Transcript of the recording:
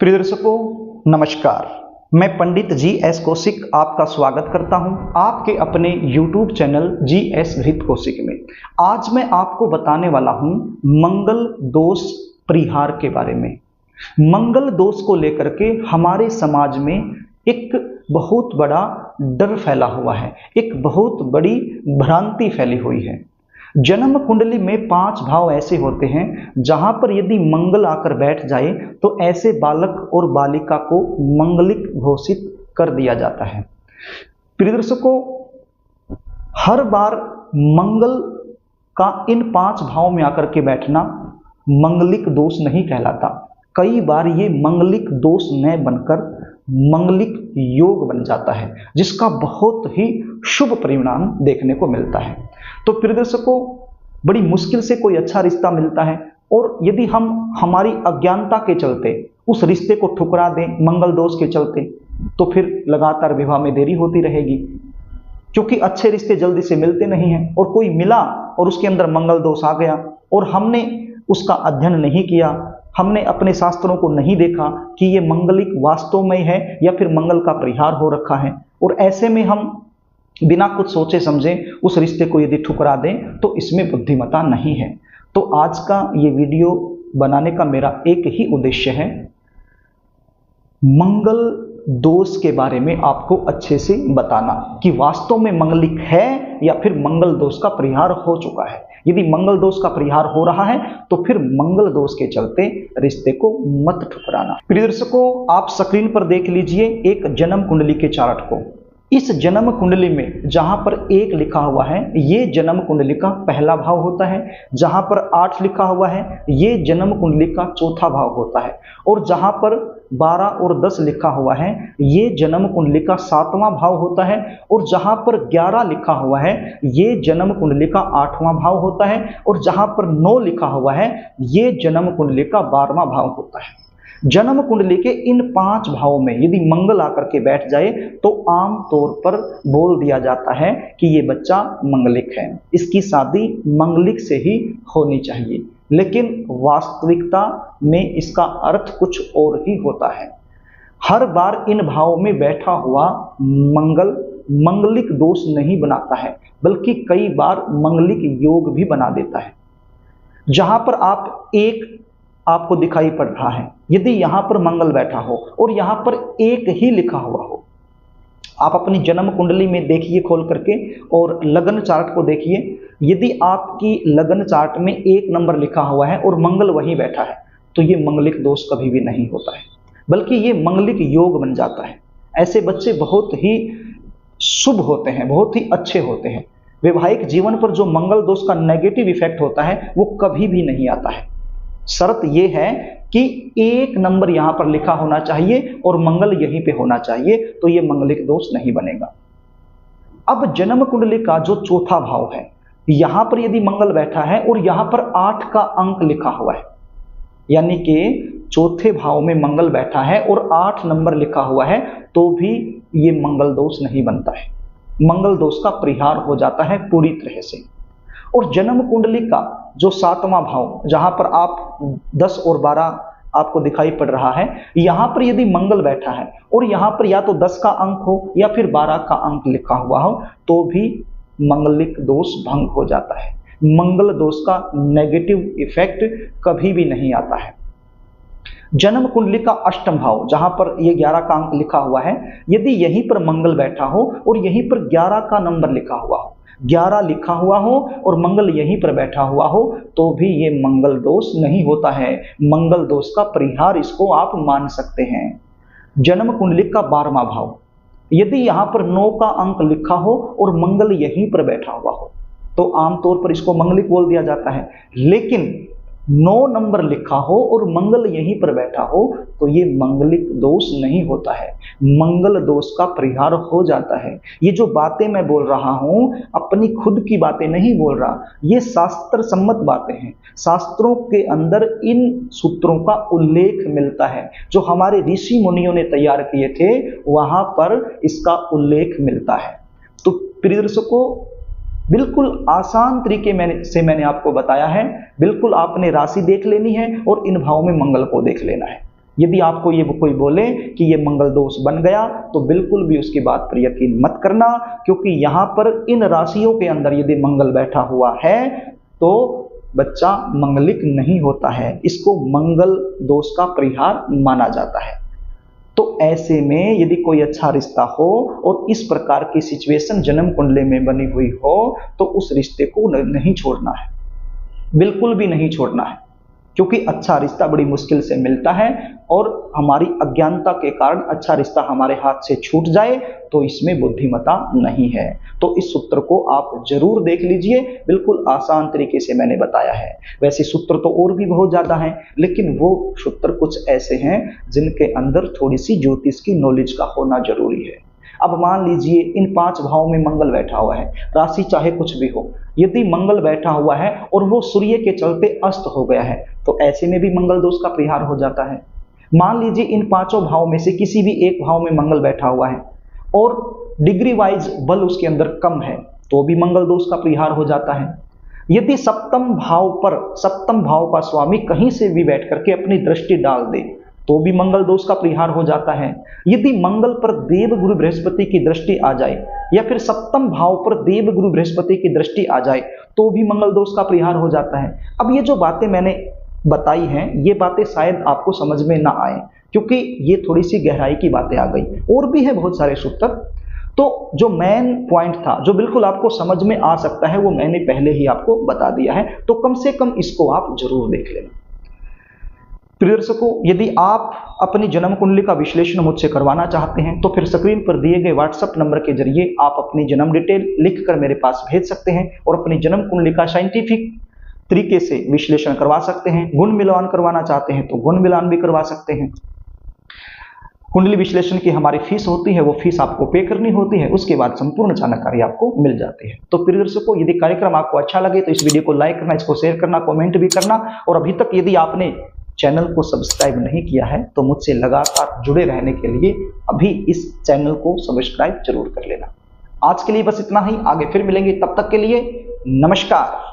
प्रिय दर्शकों नमस्कार। मैं पंडित जी.एस. कौशिक आपका स्वागत करता हूं आपके अपने YouTube चैनल जी.एस. घृत कौशिक में। आज मैं आपको बताने वाला हूं मंगल दोष परिहार के बारे में। मंगल दोष को लेकर के हमारे समाज में एक बहुत बड़ा डर फैला हुआ है, एक बहुत बड़ी भ्रांति फैली हुई है। जन्म कुंडली में 5 भाव ऐसे होते हैं जहां पर यदि मंगल आकर बैठ जाए तो ऐसे बालक और बालिका को मंगलिक घोषित कर दिया जाता है। प्रिय दर्शकों, हर बार मंगल का इन 5 भाव में आकर के बैठना मंगलिक दोष नहीं कहलाता। कई बार ये मंगलिक दोष न बनकर मंगलिक योग बन जाता है, जिसका बहुत ही शुभ परिणाम देखने को मिलता है। तो प्रिय दर्शकों, बड़ी मुश्किल से कोई अच्छा रिश्ता मिलता है और यदि हम हमारी अज्ञानता के चलते उस रिश्ते को ठुकरा दें मंगल दोष के चलते, तो फिर लगातार विवाह में देरी होती रहेगी, क्योंकि अच्छे रिश्ते जल्दी से मिलते नहीं हैं। और कोई मिला और उसके अंदर मंगल दोष आ गया और हमने उसका अध्ययन नहीं किया, हमने अपने शास्त्रों को नहीं देखा कि ये मंगलिक वास्तव में है या फिर मंगल का परिहार हो रखा है, और ऐसे में हम बिना कुछ सोचे समझे उस रिश्ते को यदि ठुकरा दें तो इसमें बुद्धिमत्ता नहीं है। तो आज का ये वीडियो बनाने का मेरा एक ही उद्देश्य है, मंगल दोष के बारे में आपको अच्छे से बताना कि वास्तव में मंगलिक है या फिर मंगल दोष का परिहार हो चुका है। यदि मंगल दोष का परिहार हो रहा है तो फिर मंगल दोष के चलते रिश्ते को मत ठुकराना। प्रिय दर्शकों, आप स्क्रीन पर देख लीजिए एक जन्म कुंडली के चार्ट को। इस जन्म कुंडली में जहां पर 1 लिखा हुआ है ये जन्म कुंडली का पहला भाव होता है, जहां पर 8 लिखा हुआ है ये जन्म कुंडली का चौथा भाव होता है, और जहां पर 12 और 10 लिखा हुआ है ये जन्म कुंडली का 7वां भाव होता है, और जहां पर 11 लिखा हुआ है ये जन्म कुंडली का 8वां भाव होता है, और जहां पर 9 लिखा हुआ है ये जन्म कुंडली का 12वां भाव होता है। जन्म कुंडली के इन 5 भावों में यदि मंगल आकर के बैठ जाए तो आम तौर पर बोल दिया जाता है कि ये बच्चा मंगलिक है, इसकी शादी मंगलिक से ही होनी चाहिए। लेकिन वास्तविकता में इसका अर्थ कुछ और ही होता है। हर बार इन भावों में बैठा हुआ मंगल मंगलिक दोष नहीं बनाता है, बल्कि कई बार मंगलिक योग भी बना देता है। जहां पर आपको दिखाई पड़ रहा है, यदि यहां पर मंगल बैठा हो और यहां पर 1 ही लिखा हुआ हो, आप अपनी जन्म कुंडली में देखिए खोल करके और लगन चार्ट को देखिए। यदि आपकी लगन चार्ट में 1 नंबर लिखा हुआ है और मंगल वहीं बैठा है तो ये मंगलिक दोष कभी भी नहीं होता है, बल्कि ये मंगलिक योग बन जाता है। ऐसे बच्चे बहुत ही शुभ होते हैं, बहुत ही अच्छे होते हैं। वैवाहिक जीवन पर जो मंगल दोष का नेगेटिव इफेक्ट होता है वो कभी भी नहीं आता है। शर्त यह है कि 1 नंबर यहां पर लिखा होना चाहिए और मंगल यहीं पे होना चाहिए, तो यह मंगलिक दोष नहीं बनेगा। अब जन्म कुंडली का जो चौथा भाव है, यहां पर यदि मंगल बैठा है और यहां पर 8 का अंक लिखा हुआ है, यानी कि चौथे भाव में मंगल बैठा है और 8 नंबर लिखा हुआ है, तो भी ये मंगल दोष नहीं बनता है। मंगल दोष का परिहार हो जाता है पूरी तरह से। और जन्म कुंडली का जो 7वां भाव, जहां पर आप 10 और 12 आपको दिखाई पड़ रहा है, यहां पर यदि मंगल बैठा है और यहां पर या तो 10 का अंक हो या फिर 12 का अंक लिखा हुआ हो, तो भी मंगलिक दोष भंग हो जाता है। मंगल दोष का नेगेटिव इफेक्ट कभी भी नहीं आता है। जन्म कुंडली का 8वां भाव, जहां पर ये 11 का अंक लिखा हुआ है, यदि यहीं पर मंगल बैठा हो और यहीं पर 11 का नंबर लिखा हुआ हो, 11 लिखा हुआ हो और मंगल यहीं पर बैठा हुआ हो, तो भी ये मंगल दोष नहीं होता है। मंगल दोष का परिहार इसको आप मान सकते हैं। जन्म कुंडली का 12वां भाव, यदि यहां पर 9 का अंक लिखा हो और मंगल यहीं पर बैठा हुआ हो, तो आमतौर पर इसको मंगलिक बोल दिया जाता है। लेकिन 9 नंबर लिखा हो और मंगल यहीं पर बैठा हो तो ये मंगलिक दोष नहीं होता है, मंगल दोष का परिहार हो जाता है। ये जो बातें मैं बोल रहा हूं अपनी खुद की बातें नहीं बोल रहा, ये शास्त्र सम्मत बातें हैं। शास्त्रों के अंदर इन सूत्रों का उल्लेख मिलता है, जो हमारे ऋषि मुनियों ने तैयार किए थे वहां पर इसका उल्लेख मिलता है। तो प्रिय दर्शकों, बिल्कुल आसान तरीके से मैंने आपको बताया है। बिल्कुल आपने राशि देख लेनी है और इन भावों में मंगल को देख लेना है। यदि आपको ये कोई बोले कि ये मंगल दोष बन गया तो बिल्कुल भी उसकी बात पर यकीन मत करना, क्योंकि यहाँ पर इन राशियों के अंदर यदि मंगल बैठा हुआ है तो बच्चा मंगलिक नहीं होता है, इसको मंगल दोष का परिहार माना जाता है। तो ऐसे में यदि कोई अच्छा रिश्ता हो और इस प्रकार की सिचुएशन जन्म कुंडली में बनी हुई हो तो उस रिश्ते को नहीं छोड़ना है, बिल्कुल भी नहीं छोड़ना है, क्योंकि अच्छा रिश्ता बड़ी मुश्किल से मिलता है और हमारी अज्ञानता के कारण अच्छा रिश्ता हमारे हाथ से छूट जाए तो इसमें बुद्धिमत्ता नहीं है। तो इस सूत्र को आप जरूर देख लीजिए, बिल्कुल आसान तरीके से मैंने बताया है। वैसे सूत्र तो और भी बहुत ज्यादा हैं, लेकिन वो सूत्र कुछ ऐसे हैं जिनके अंदर थोड़ी सी ज्योतिष की नॉलेज का होना जरूरी है। अब मान लीजिए इन 5 भावों में मंगल बैठा हुआ है, राशि चाहे कुछ भी हो, यदि मंगल बैठा हुआ है और वो सूर्य के चलते अस्त हो गया है तो ऐसे में भी मंगल दोष का परिहार हो जाता है। मान लीजिए इन 5 भावों में से किसी भी एक भाव में मंगल बैठा हुआ है और डिग्री वाइज बल उसके अंदर कम है तो भी मंगल दोष का परिहार हो जाता है। यदि सप्तम भाव का स्वामी कहीं से भी बैठ करके अपनी दृष्टि डाल दे तो भी मंगल दोष का परिहार हो जाता है। यदि मंगल पर देव गुरु बृहस्पति की दृष्टि आ जाए या फिर सप्तम भाव पर देव गुरु बृहस्पति की दृष्टि आ जाए तो भी मंगल दोष का परिहार हो जाता है। अब ये जो बातें मैंने बताई हैं ये बातें शायद आपको समझ में ना आए, क्योंकि ये थोड़ी सी गहराई की बातें आ गई, और भी है बहुत सारे सूत्र। तो जो मेन पॉइंट था जो बिल्कुल आपको समझ में आ सकता है वो मैंने पहले ही आपको बता दिया है, तो कम से कम इसको आप जरूर देख लेना। प्रिय दर्शकों, यदि आप अपनी जन्म कुंडली का विश्लेषण मुझसे करवाना चाहते हैं तो फिर स्क्रीन पर दिए गए व्हाट्सएप नंबर के जरिए आप अपनी जन्म डिटेल लिखकर मेरे पास भेज सकते हैं और अपनी जन्म कुंडली का साइंटिफिक तरीके से विश्लेषण करवा सकते हैं। गुण मिलान करवाना चाहते हैं तो गुण मिलान भी करवा सकते हैं। कुंडली विश्लेषण की हमारी फीस होती है, वो फीस आपको पे करनी होती है, उसके बाद संपूर्ण जानकारी आपको मिल जाती है। तो प्रिय दर्शकों, यदि कार्यक्रम आपको अच्छा लगे तो इस वीडियो को लाइक करना, इसको शेयर करना, कमेंट भी करना, और अभी तक यदि आपने चैनल को सब्सक्राइब नहीं किया है तो मुझसे लगातार जुड़े रहने के लिए अभी इस चैनल को सब्सक्राइब जरूर कर लेना। आज के लिए बस इतना ही, आगे फिर मिलेंगे, तब तक के लिए नमस्कार।